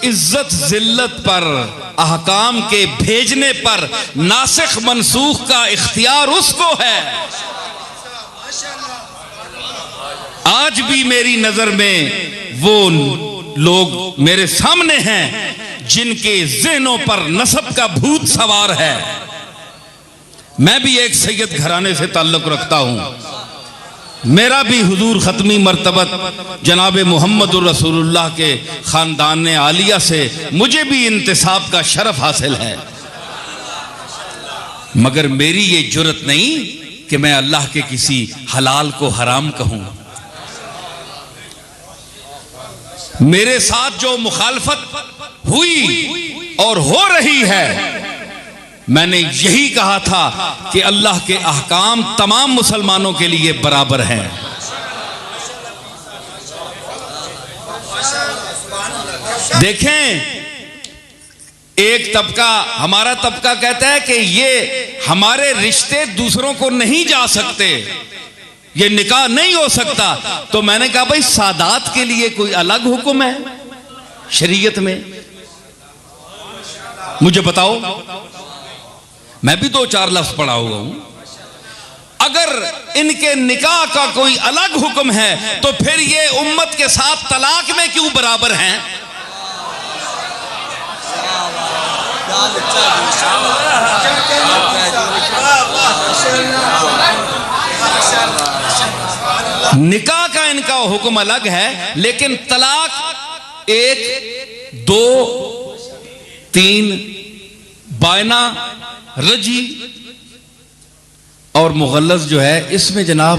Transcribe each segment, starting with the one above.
इज्जत जिल्लत पर अहकाम के भेजने पर नासिख मनसूख का इख्तियार उसको है। आज भी मेरी नजर में वो लोग मेरे सामने हैं जिनके ज़हनों पर नसब का भूत सवार है। मैं भी एक सैयद घराने से ताल्लुक रखता हूं। मेरा भी हुजूर खत्मी मर्तबत जनाब मुहम्मदुर रसूलुल्लाह के खानदान आलिया से मुझे भी इंतिसाब का शरफ हासिल है, मगर मेरी ये जुर्रत नहीं कि मैं अल्लाह के किसी हलाल को हराम कहूं। मेरे साथ जो मुखालफत हुई और हो रही है, मैंने यही कहा था कि अल्लाह के अहकाम तमाम मुसलमानों के लिए बराबर हैं। देखें, एक तबका, हमारा तबका कहता है कि ये हमारे रिश्ते दूसरों को नहीं जा सकते, ये निकाह नहीं हो सकता। तो मैंने कहा भाई सादात के लिए कोई अलग हुक्म है शरीयत में? मुझे बताओ। मैं भी 2-4 लफ्ज पढ़ा हुआ हूं। अगर इनके निकाह का कोई अलग हुक्म है तो फिर ये उम्मत के साथ तलाक में क्यों बराबर हैं? निकाह का इनका हुक्म अलग है, लेकिन तलाक 1, 2, 3, बायना, रजी और मुगल्लज़ जो है, इसमें जनाब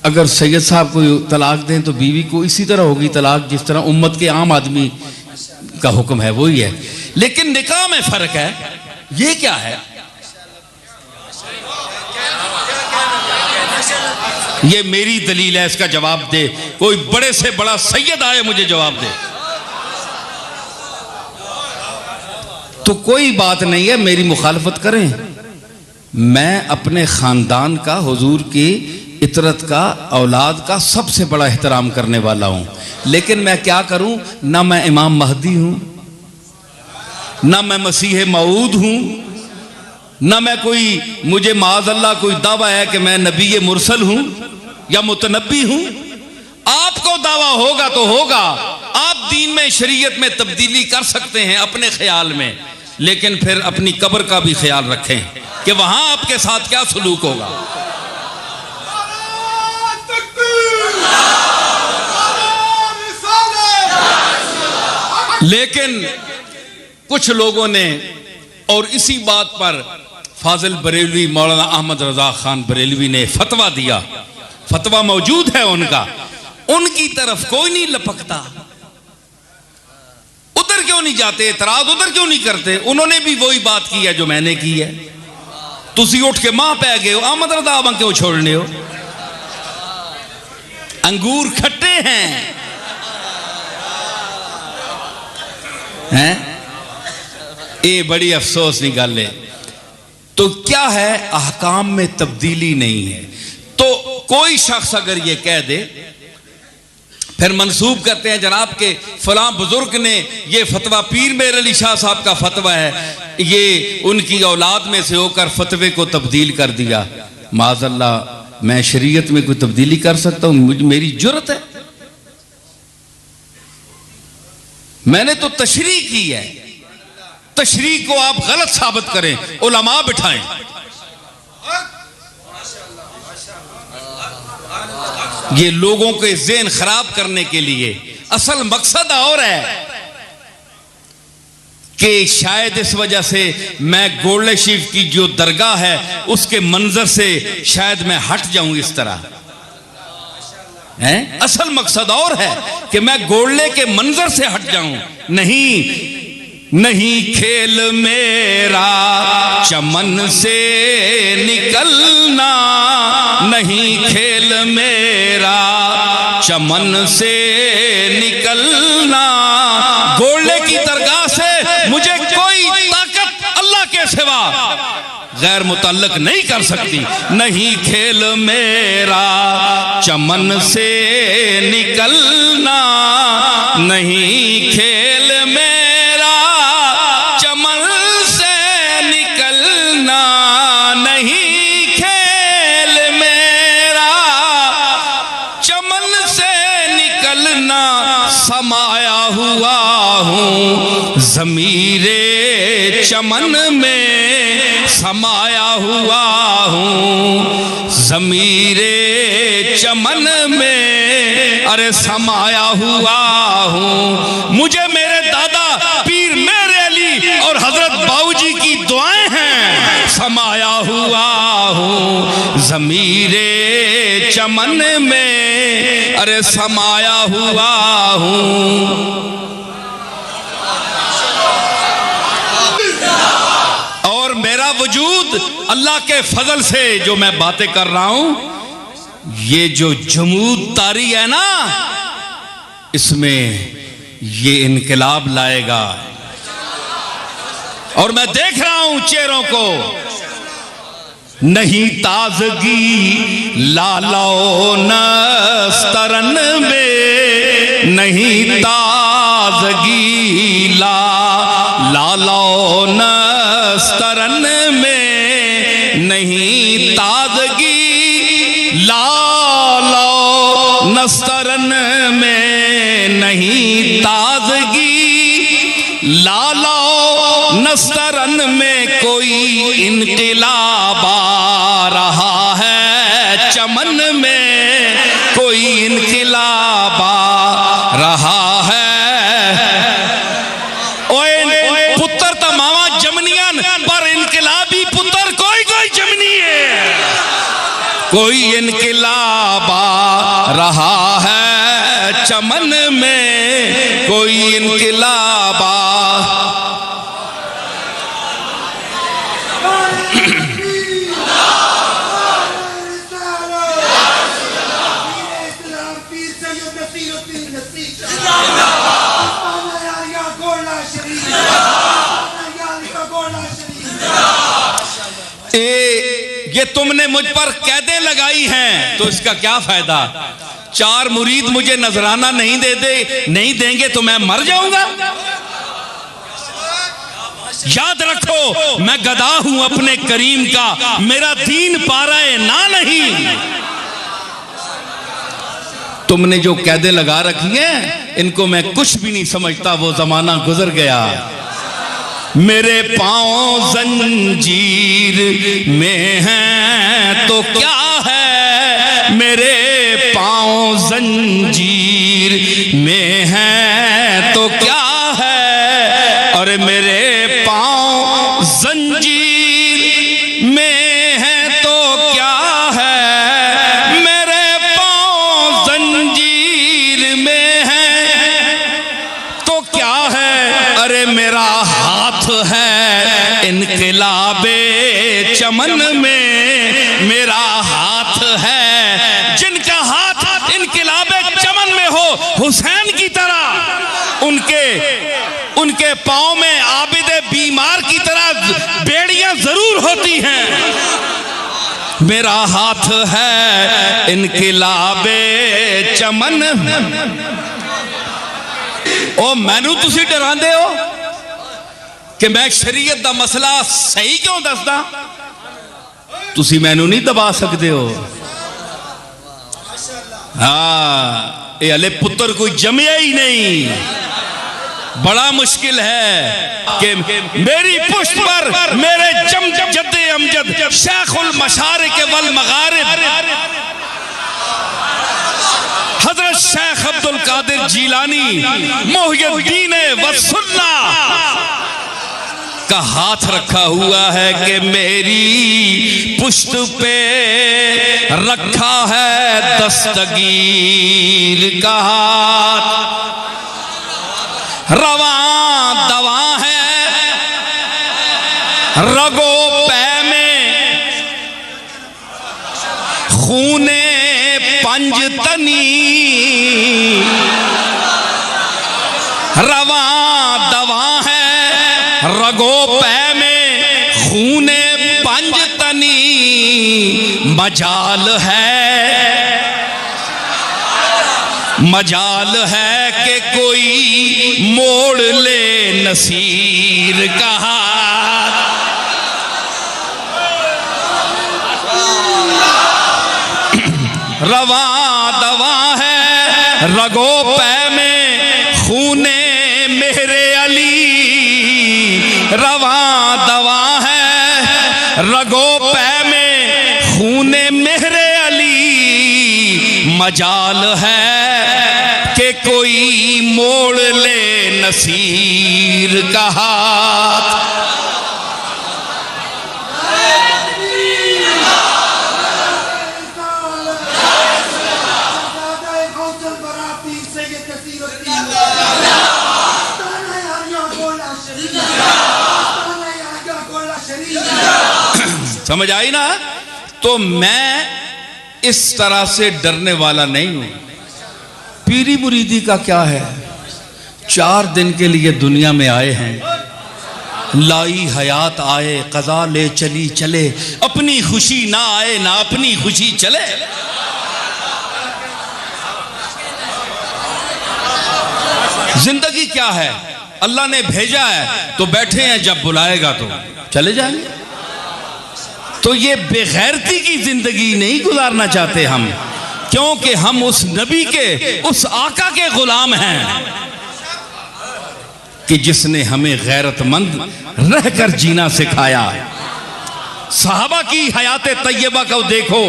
अगर सैयद साहब को तलाक दें तो बीवी को इसी तरह होगी तलाक जिस तरह उम्मत के आम आदमी का हुक्म है, वही है। लेकिन निकाह में फर्क है। ये क्या है? ये मेरी दलील है, इसका जवाब दे कोई बड़े से बड़ा सैयद आए, मुझे जवाब दे। तो कोई बात नहीं है, मेरी मुखालफत करें। मैं अपने खानदान का, हुजूर की इतरत का, औलाद का सबसे बड़ा एहतराम करने वाला हूं। लेकिन मैं क्या करूं, ना मैं इमाम महदी हूं, ना मैं मसीह मऊद हूं, ना मैं कोई, मुझे माज़अल्लाह कोई दावा है कि मैं नबी मुरसल हूं या मुतनब्बी हूं। आपको दावा होगा तो होगा, आप दीन में, शरीयत में तब्दीली कर सकते हैं अपने ख्याल में, लेकिन फिर अपनी कब्र का भी ख्याल रखें कि वहां आपके साथ क्या सलूक होगा। लेकिन कुछ लोगों ने, और इसी बात पर फाजिल बरेलवी, मौलाना अहमद रजा खान बरेलवी ने फतवा दिया, फतवा मौजूद है उनका, उनकी तरफ कोई नहीं लपकता। उधर क्यों नहीं जाते, एतराज उधर क्यों नहीं करते? उन्होंने भी वही बात की है जो मैंने की है। तुसी उठ के मां पै गए हो, अहमद रजा क्यों छोड़ने हो? अंगूर खट्टे हैं, हैं? ये बड़ी अफसोस की गल है। तो क्या है, अहकाम में तब्दीली नहीं है। तो कोई शख्स अगर ये कह दे, फिर मंसूब करते हैं जनाब के फलां बुजुर्ग ने ये फतवा, पीर मेर अली शाह साहब का फतवा है, ये उनकी औलाद में से होकर फतवे को तब्दील कर दिया। माज़अल्लाह, मैं शरीयत में कोई तब्दीली कर सकता हूं? मेरी जुर्रत है? मैंने तो तशरीह की है। तशरीह को आप गलत साबित करें, उलमा बिठाएं। ये लोगों के ज़हन खराब करने के लिए, असल मकसद और है कि शायद इस वजह से मैं गोल्डे शरीफ की जो दरगाह है उसके मंजर से शायद मैं हट जाऊं इस तरह है। असल मकसद और है कि मैं गोल्डे के मंजर से हट जाऊं। नहीं खेल मेरा चमन से निकलना, नहीं खेल मेरा चमन से निकलना। गोल्डे की दरगाह से मुझे कोई ताकत अल्लाह के सिवा गैर मुतल्लक नहीं कर सकती। नहीं खेल मेरा चमन से निकलना, नहीं खेल में हूँ, ज़मीरे चमन में समाया हुआ हूँ, ज़मीरे चमन में अरे समाया हुआ हूँ। मुझे मेरे दादा पीर मेरे अली और हजरत बाऊजी की दुआएं हैं, समाया हुआ हूँ, ज़मीरे चमन में अरे समाया हुआ हूँ। और मेरा वजूद अल्लाह के फजल से जो मैं बातें कर रहा हूं, ये जो जमूद तारी है ना, इसमें ये इनकलाब लाएगा। और मैं देख रहा हूं चेहरों को, नहीं ताजगी लालो नस्तरन में, नहीं ताजगी लालो नस्तरन में, नहीं ताजगी लालो नस्तरन में, नहीं ताजगी लालो नस्तरन में, कोई इनकलाब आ रहा है चमन में, कोई इनकलाब आ रहा है। ओए पुत्र तो मावा जमनियन, पर इनकलाबी पुत्र कोई कोई जमनी है, कोई इनकलाब आ रहा है चमन में, कोई इनकलाब आ। ये तुमने मुझ पर कैदें लगाई हैं तो इसका क्या फायदा? 4 मुरीद मुझे नजराना नहीं देंगे तो मैं मर जाऊंगा। याद रखो मैं गदा हूं अपने करीम का, मेरा दीन पाराए ना नहीं। तुमने जो कैदें लगा रखी हैं इनको मैं कुछ भी नहीं समझता, वो जमाना गुजर गया। मेरे पांव जंजीर में हैं तो क्या है, मेरे पांव जंजीर में हैं तो क्या है, और मेरे पांव जंजीर में हैं तो क्या है, मेरे पांव जंजीर में हैं तो क्या है, अरे मेरा है इनकलाबे चमन में, मेरा हाथ है। जिनका हाथ इनकलाबे चमन में हो, हुसैन की तरह उनके पांव में आबिदे बीमार की तरह बेड़ियां जरूर होती हैं। मेरा हाथ है इनकलाबे चमन। ओ मैनू तुसी डरांदे हो कि मैं शरीयत दा मसला सही क्यों दसदा? तुसी मैनू नहीं दबा सकते हो। हाँ, ये हले पुत्र कोई जमिया ही नहीं, बड़ा मुश्किल है कि मेरी पुष्ट पर मेरे जद्दे अमजद शेखुल मशारिक वल मगारिब हजरत शेख अब्दुल कादिर जीलानी मुहय्यद्दीन वसुन्ना का हाथ रखा हुआ है कि मेरी पुश्त पे रखा है दस्तगीर का हाथ। रवां दवा है रगो पै में, खूने पंजतनी। रवां दवा है रगो पै में, खूने पंजतनी। मजाल है कि कोई मोड़ ले नसीर का हाथ। रवां दवा है रगो पै में, खूने में रवा दवा है रगो पै में खूने मेहरे अली, मजाल है कि कोई मोड़ ले नसीर का हाथ। समझ आई ना? तो मैं इस तरह से डरने वाला नहीं हूं। पीरी मुरीदी का क्या है, 4 दिन के लिए दुनिया में आए हैं, लाई हयात आए कज़ा ले चली चले, अपनी खुशी ना आए ना अपनी खुशी चले। जिंदगी क्या है, अल्लाह ने भेजा है तो बैठे हैं, जब बुलाएगा तो चले जाएंगे। तो ये बेगैरती की जिंदगी नहीं गुजारना चाहते हम, क्योंकि हम उस नबी के, उस आका के गुलाम हैं कि जिसने हमें गैरतमंद रहकर जीना सिखाया। सहाबा की हयात तैयबा को देखो,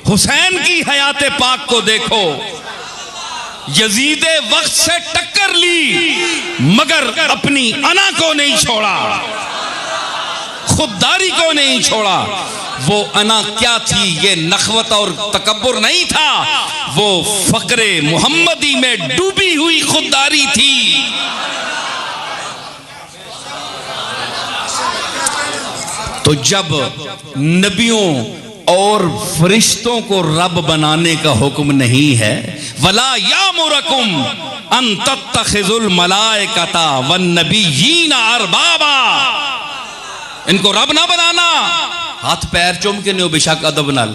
हुसैन की हयात पाक को देखो। यजीद वक्त से टक्कर ली मगर अपनी अना को नहीं छोड़ा, खुददारी को नहीं छोड़ा। वो अना क्या थी, ये नखवत और तकब्बुर नहीं था, वो फक्रे मुहम्मदी में डूबी हुई खुददारी थी। तो जब नबियों और फरिश्तों को रब बनाने का हुक्म नहीं है, वला यामुरकुम अन तत्तखिजुल मलाइकता वन नबिय्यीना अरबाबा, इनको रब ना बनाना। हाथ पैर चुम के नहीं, बेशक अदब नाल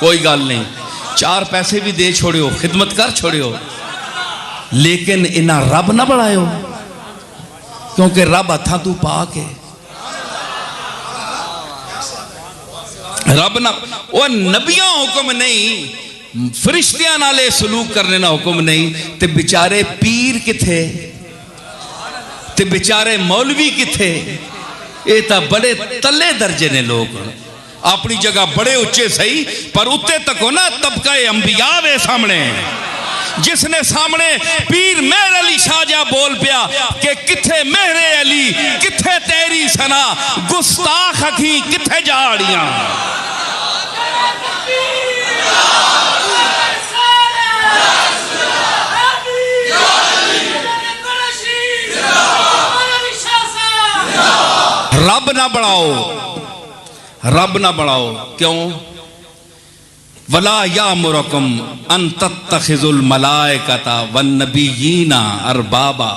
कोई गल नहीं, 4 पैसे भी दे छोड़ियो, खिदमत कर छोड़ियो, लेकिन इना रब ना बनायो, क्योंकि रब हथा तू पा के रब ना। वो नबियों हुक्म नहीं, फरिश्तियां नाले सलूक करने ना हुक्म नहीं, ते बेचारे पीर किथे, ते बेचारे मौलवी किथे। ये तो बड़े तले दर्जे ने लोग, अपनी जगह बड़े उच्चे सही, पर उत्ते तक हो ना तबका अंबिया वे सामने, जिसने सामने पीर मेहर अली शाहजहां बोल पिया कि किथे मेहरे अली, किथे तेरी सना, गुस्ताख अखी किथे जाड़ियां। रब ना बढ़ाओ, रब ना बढ़ाओ, क्यों? वला यामुरकुम अन तत्तखिजुल मलाइकता वन नबिय्यीना अरबाबा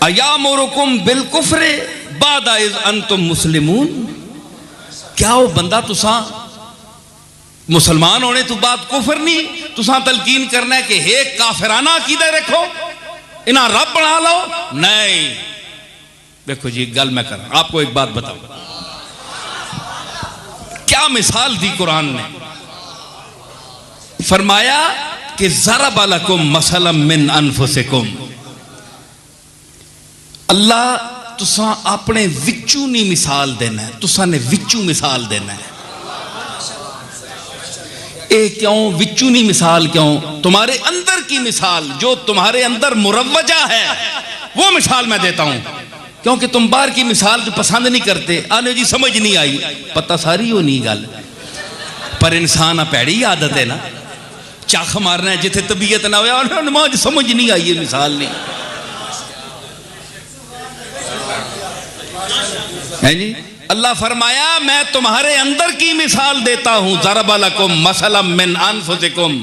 अयामुरकुम बिल कुफ्रे बादा इज अंतुम मुस्लिमून। क्या वो बंदा तुसा मुसलमान होने तो बात कुफर नहीं, तुसा तलकीन करना है कि हे काफिराना अकीदा रखो, इन्हें रब बना लो? नहीं। देखो जी, गल मैं कर आपको एक बात बताऊं, क्या मिसाल दी कुरान ने। फरमाया कि ज़रब लकुम मसलन मिन अनफुसिकुम, अल्लाह तुसा अपने विचू नहीं मिसाल देना है, तुसा ने विचू मिसाल देना है। ए क्यों विचू नहीं मिसाल, क्यों? तुम्हारे अंदर की मिसाल, जो तुम्हारे अंदर मुरव्वजा है, वो मिसाल मैं देता हूं, क्योंकि तुम बाहर की मिसाल जो पसंद नहीं करते, आने जी समझ नहीं आई, पता सारी हो नहीं गल, पर इंसान भैड़ी आदत है ना, चख मारना है जिथे तबीयत ना हो, नमाज समझ नहीं आई, ये मिसाल नहीं है जी। अल्लाह फरमाया मैं तुम्हारे अंदर की मिसाल देता हूं, ज़रब लकुम मसलन मिन अनफुसिकुम,